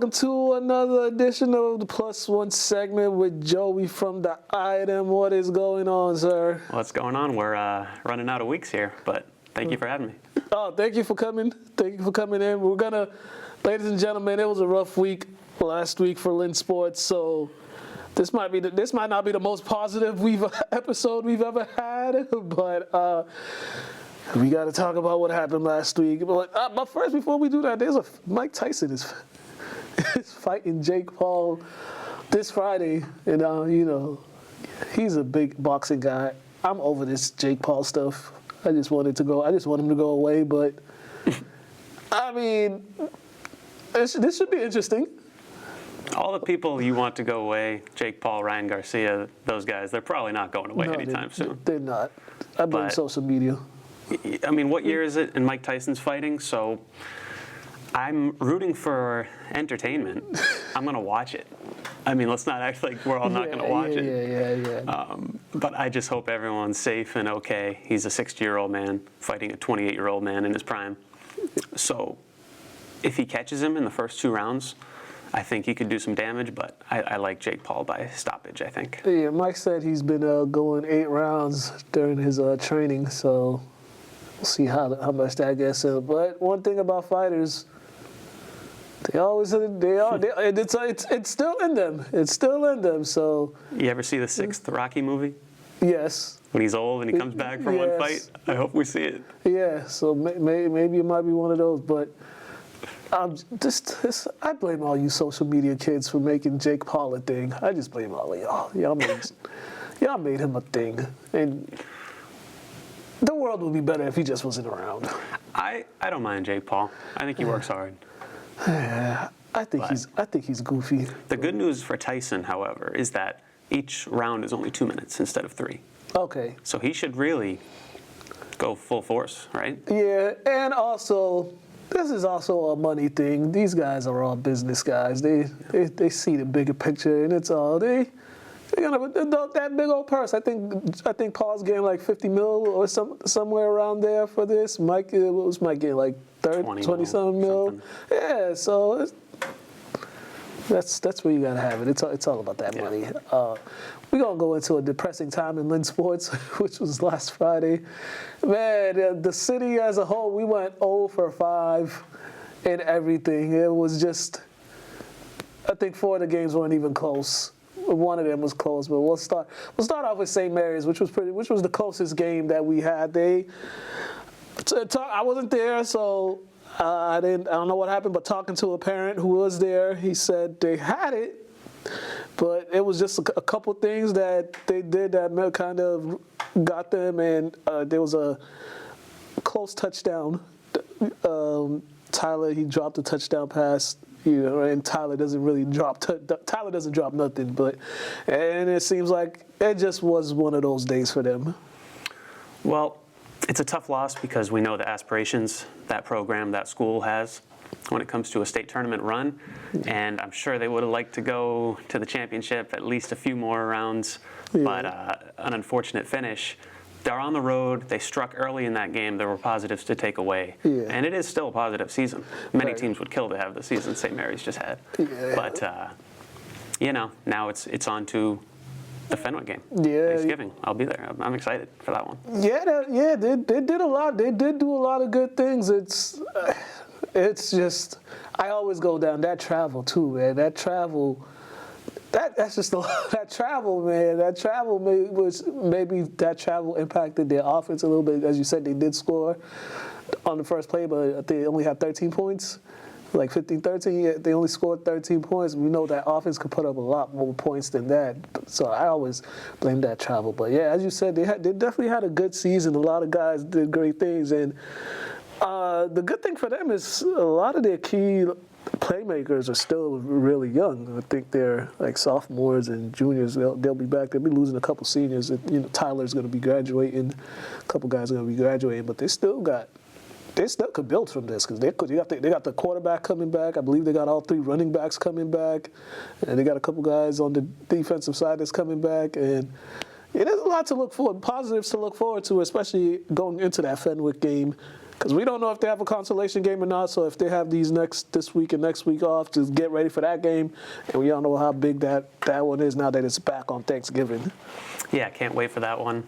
welcome to another edition of the Plus One segment with Joey from the Item. What is going on, sir? What's going on? We're running out of weeks here, but thank you for having me. Oh, thank you for coming. Thank you for coming in. We're gonna, ladies and gentlemen, it was a rough week last week for Lynn Sports, so this might not be the most positive episode we've ever had, but we got to talk about what happened last week. But first, before we do that, Mike Tyson is fighting Jake Paul this Friday, and he's a big boxing guy. I'm over this Jake Paul stuff. I just want him to go away, but I mean, this should be interesting. All the people you want to go away, Jake Paul, Ryan Garcia, those guys, they're probably not going away anytime soon. They're not. I blame social media. I mean, what year is it? And Mike Tyson's fighting, so I'm rooting for entertainment. I'm going to watch it. I mean, let's not act like we're all not going to watch it. Yeah. But I just hope everyone's safe and okay. He's a 60-year-old man fighting a 28-year-old man in his prime. So if he catches him in the first 2 rounds, I think he could do some damage, but I like Jake Paul by stoppage, I think. Yeah, Mike said he's been going 8 rounds during his training, so we'll see how much that gets in. But one thing about fighters, it's still in them. It's still in them. So you ever see the 6th Rocky movie? Yes. When he's old and he comes back for one fight? I hope we see it. Yeah, so maybe it might be one of those, but I blame all you social media kids for making Jake Paul a thing. I just blame all of y'all. Y'all made him a thing, and the world would be better if he just wasn't around. I don't mind Jake Paul. I think he works hard. Yeah, I think he's goofy. The good news for Tyson, however, is that each round is only 2 minutes instead of 3. Okay. So he should really go full force, right? Yeah, and also, this is also a money thing. These guys are all business guys. They see the bigger picture, and it's all they're gonna that big old purse. I think Paul's getting like 50 mil or somewhere around there for this. What was Mike getting, like 20 something mil? Yeah, so that's where you gotta have it. It's all about that money. We're gonna go into a depressing time in Lynn Sports, which was last Friday. Man, the city as a whole, we went 0 for 5 in everything. It was just, I think 4 of the games weren't even close. One of them was close, but we'll start off with St. Mary's, which was the closest game that we had. I wasn't there, so I don't know what happened, but talking to a parent who was there, he said they had it, but it was just a couple things that they did that kind of got them, and there was a close touchdown. Tyler, he dropped a touchdown pass, and Tyler doesn't drop nothing, and it seems like it just was one of those days for them. Well, it's a tough loss because we know the aspirations that program, that school has when it comes to a state tournament run, and I'm sure they would have liked to go to the championship at least a few more rounds, but an unfortunate finish. They're on the road. They struck early in that game. There were positives to take away, and it is still a positive season. Many teams would kill to have the season St. Mary's just had, but now it's on to the Fenwick game. Thanksgiving. I'll be there. I'm excited for that one. They did a lot. They did do a lot of good things. It's just, I always go down that travel too, man. That's just a lot. That travel, man. Maybe that travel impacted their offense a little bit. As you said, they did score on the first play, but they only had 13 points. Like 15-13, they only scored 13 points. We know that offense could put up a lot more points than that. So I always blame that travel. But yeah, as you said, they definitely had a good season. A lot of guys did great things. And the good thing for them is a lot of their key playmakers are still really young. I think they're like sophomores and juniors. They'll be back. They'll be losing a couple seniors. Tyler's going to be graduating. A couple guys are going to be graduating. But they still could build from this because they got the quarterback coming back. I believe they got all 3 running backs coming back, and they got a couple guys on the defensive side that's coming back. And there's a lot to look forward, positives to look forward to, especially going into that Fenwick game. Because we don't know if they have a consolation game or not. So if they have this week and next week off, just get ready for that game. And we don't know how big that one is now that it's back on Thanksgiving. Yeah, can't wait for that one.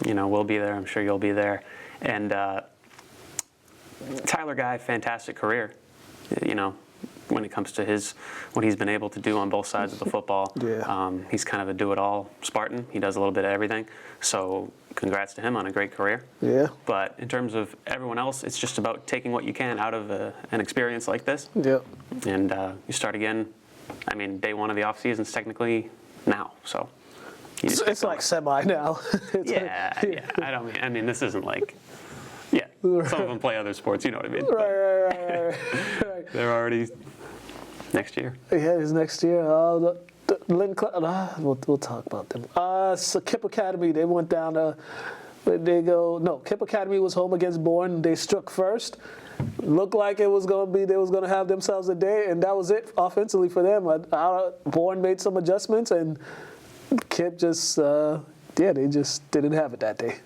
We'll be there. I'm sure you'll be there. And Tyler Guy, fantastic career. When it comes to what he's been able to do on both sides of the football. Yeah. He's kind of a do-it-all Spartan. He does a little bit of everything. So congrats to him on a great career. Yeah. But in terms of everyone else, it's just about taking what you can out of an experience like this. Yeah. And you start again. I mean, day one of the off season is technically now. So It's like semi now. yeah. I mean, this isn't like. Yeah, some of them play other sports, you know what I mean? Right. They're already next year. Yeah, it's next year. We'll talk about them. So Kip Academy, they went down to, Kip Academy was home against Bourne. They struck first. Looked like they was going to have themselves a day, and that was it offensively for them. Bourne made some adjustments, and Kip just, they just didn't have it that day.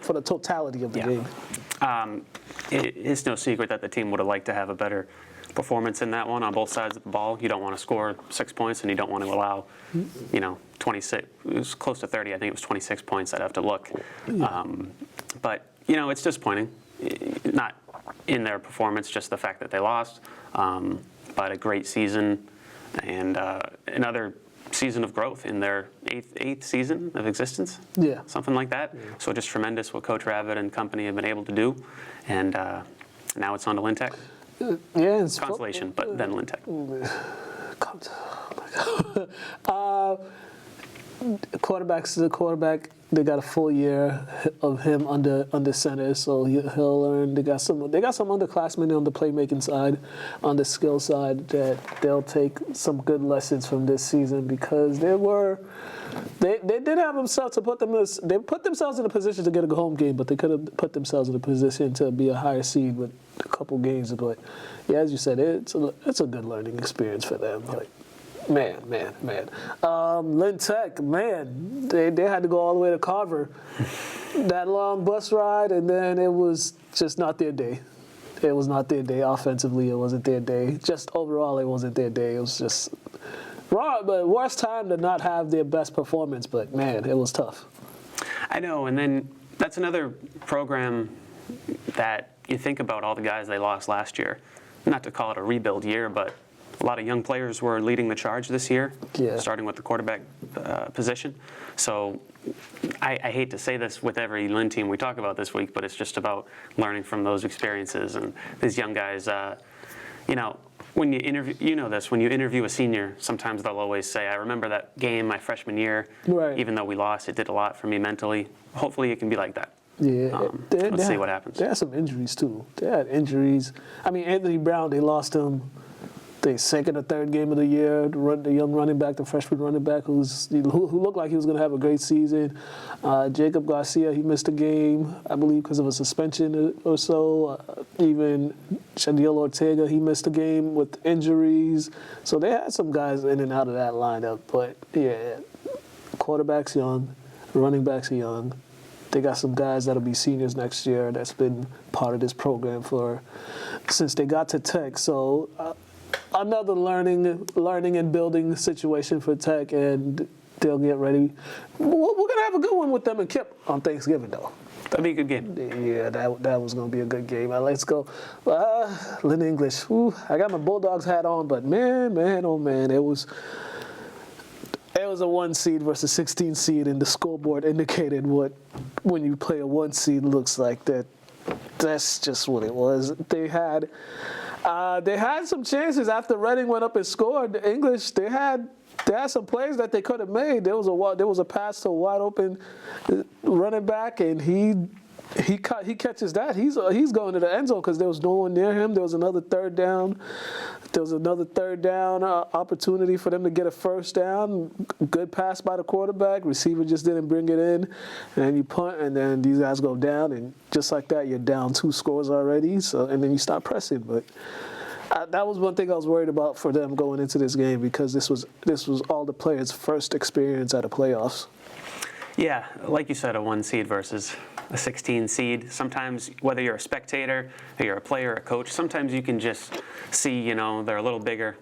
For the totality of the game. It's no secret that the team would have liked to have a better performance in that one on both sides of the ball. You don't want to score 6 points, and you don't want to allow, 26. It was close to 30. I think it was 26 points. I'd have to look. Yeah. But it's disappointing. Not in their performance, just the fact that they lost. But a great season and another season of growth in their eighth season of existence, something like that. Yeah. So just tremendous what Coach Rabbit and company have been able to do, and now it's on to Lintech. It's consolation, but then Lintech. The quarterback. They got a full year of him under center, so he'll learn. They got some underclassmen on the playmaking side, on the skill side, that they'll take some good lessons from this season, because they did have themselves to they put themselves in a position to get a home game, but they could have put themselves in a position to be a higher seed with a couple games. But yeah, as you said, it's a good learning experience for them. Like, Man. Lintech, they had to go all the way to Carver. That long bus ride, and then it was just not their day. It was not their day. Offensively, it wasn't their day. Just overall, it wasn't their day. It was just wrong, but worst time to not have their best performance. But, man, it was tough. I know, and then that's another program that you think about all the guys they lost last year. Not to call it a rebuild year, but a lot of young players were leading the charge this year, starting with the quarterback position. So I hate to say this with every Lynn team we talk about this week, but it's just about learning from those experiences. And these young guys, when you interview, when you interview a senior, sometimes they'll always say, I remember that game my freshman year, even though we lost, it did a lot for me mentally. Hopefully it can be like that. Yeah, let's see what happens. They had some injuries, too. They had injuries. I mean, Anthony Brown, they lost him the second or third game of the year. The young running back, the freshman running back, who looked like he was going to have a great season. Jacob Garcia, he missed a game, I believe, because of a suspension or so. Even Shadiel Ortega, he missed a game with injuries. So they had some guys in and out of that lineup. But, yeah, quarterback's young, running backs are young. They got some guys that'll be seniors next year that's been part of this program since they got to Tech. So another learning and building situation for Tech, and they'll get ready. We're gonna have a good one with them and Kip on Thanksgiving, though. That'd be a good game. Yeah, that was gonna be a good game. Let's go, Lynn English. I got my Bulldogs hat on, but man, oh man, it was a 1 seed versus 16 seed, and the scoreboard indicated when you play a 1 seed looks like. That's just what it was. They had some chances after Reading went up and scored. The English, they had some plays that they could have made. There was a pass to a wide open running back, and he catches that. He's going to the end zone because there was no one near him. There was another third down. Opportunity for them to get a first down. Good pass by the quarterback. Receiver just didn't bring it in, and you punt, and then these guys go down, and just like that, you're down 2 scores already. So, and then you stop pressing. But that was one thing I was worried about for them going into this game, because this was all the players' first experience at the playoffs. Yeah, like you said, a 1 seed versus a 16 seed. Sometimes, whether you're a spectator or you're a player or a coach, sometimes you can just see, they're a little bigger,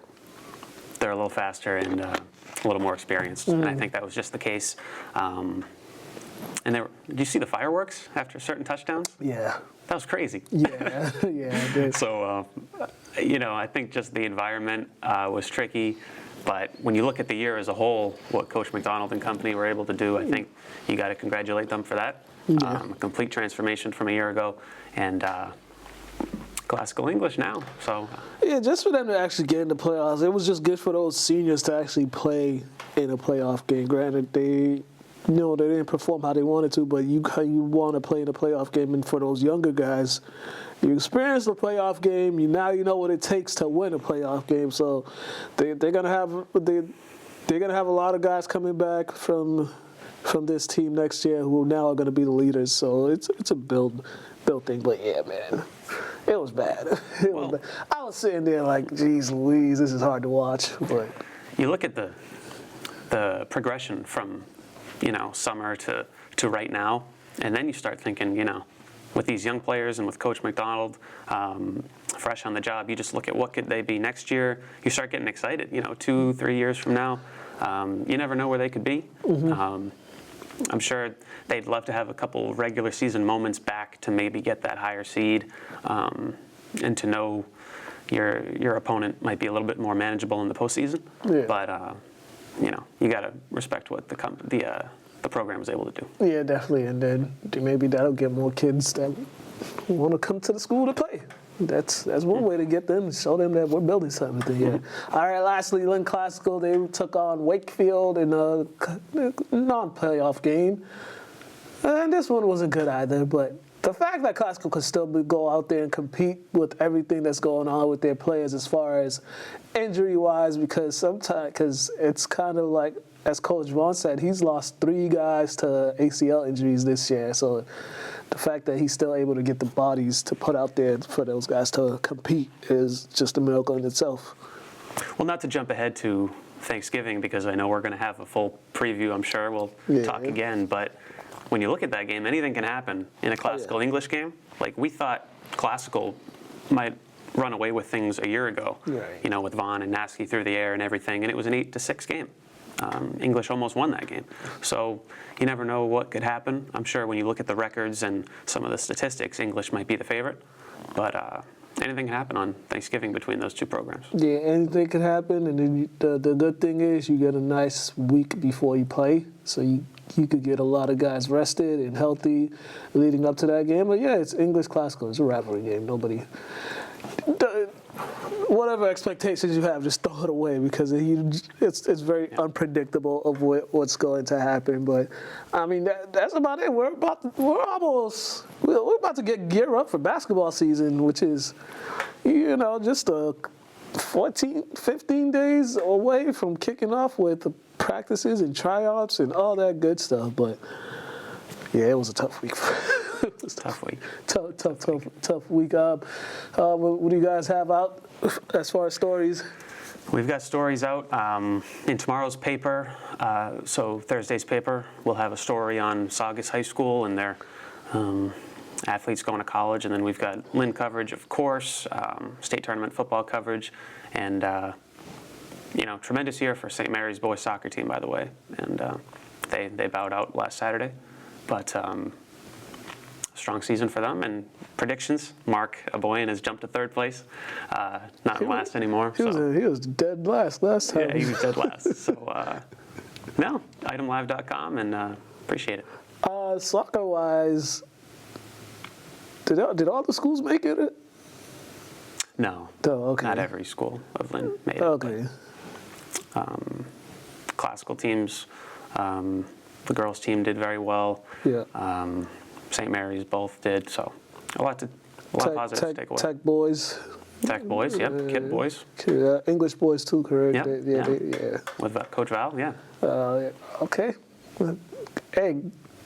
they're a little faster, and a little more experienced. And I think that was just the case. And did you see the fireworks after certain touchdowns? Yeah. That was crazy. Yeah, yeah, I did. So, I think just the environment was tricky. But when you look at the year as a whole, what Coach McDonald and company were able to do, I think you got to congratulate them for that. Yeah. A complete transformation from a year ago, and classical English now. So Yeah, just for them to actually get in the playoffs, it was just good for those seniors to actually play in a playoff game. Granted, they didn't perform how they wanted to, but you want to play in a playoff game, and for those younger guys, you experience the playoff game. You know what it takes to win a playoff game. So they're gonna have a lot of guys coming back from this team next year who now are gonna be the leaders. So it's a build thing. But yeah, man, it was bad. It was bad. I was sitting there like, geez Louise, this is hard to watch. But you look at the progression from summer to right now, and then you start thinking, with these young players and with Coach McDonald, fresh on the job, you just look at what could they be next year. You start getting excited. 2-3 years from now, you never know where they could be. Mm-hmm. I'm sure they'd love to have a couple regular season moments back to maybe get that higher seed, and to know your opponent might be a little bit more manageable in the postseason. Yeah. But you got to respect what the program is able to do. yeah, definitely. And then maybe that'll get more kids that want to come to the school to play. That's one way to get them, show them that we're building something. Yeah. All right, lastly, Lynn Classical, they took on Wakefield in a non-playoff game. And this one wasn't good either, but the fact that Classical could still go out there and compete with everything that's going on with their players as far as injury-wise, because it's kind of like, as Coach Vaughn said, he's lost 3 guys to ACL injuries this year. So the fact that he's still able to get the bodies to put out there for those guys to compete is just a miracle in itself. Well, not to jump ahead to Thanksgiving, because I know we're going to have a full preview, I'm sure. We'll talk again. But when you look at that game, anything can happen in a classical English game. Like, we thought Classical might run away with things a year ago, Right. With Vaughn and Naskey through the air and everything, and it was an 8-6 game. English almost won that game. So you never know what could happen. I'm sure when you look at the records and some of the statistics, English might be the favorite. But anything can happen on Thanksgiving between those two programs. Yeah, anything can happen, and then the good thing is you get a nice week before you play, so you could get a lot of guys rested and healthy leading up to that game. But yeah, it's English Classical. It's a rivalry game. Whatever expectations you have, just throw it away, because it's very unpredictable of what's going to happen. But I mean, that's about it. We're about to gear up for basketball season, which is just 15 days away from kicking off with the practices and tryouts and all that good stuff. But yeah, it was a tough week. It was a tough week. Tough week. What do you guys have out as far as stories? We've got stories out in tomorrow's paper. So Thursday's paper, we'll have a story on Saugus High School and their athletes going to college. And then we've got Lynn coverage, of course, state tournament football coverage. And, tremendous year for St. Mary's boys soccer team, by the way. And they bowed out last Saturday. But strong season for them. And predictions, Mark Aboyan has jumped to 3rd place, not in last anymore. He was dead last time. Yeah, he was dead last. So, itemlive.com, and appreciate it. Soccer-wise, did all the schools make it? No, okay. Not every school of Lynn made it. Okay. Classical teams, the girls' team did very well. Yeah. St. Mary's both did, so a lot of positives to take away. Tech boys. Tech boys, yep. Kid boys. English boys too, correct? Yep. Yeah. With Coach Val, yeah. Okay. Hey,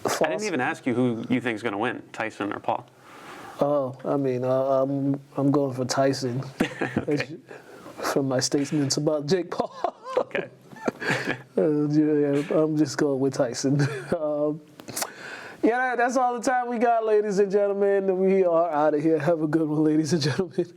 I didn't even ask you who you think is going to win, Tyson or Paul. Oh, I mean, I'm going for Tyson. Okay. From my statements about Jake Paul. Okay. I'm just going with Tyson. Yeah, that's all the time we got, ladies and gentlemen. We are out of here. Have a good one, ladies and gentlemen.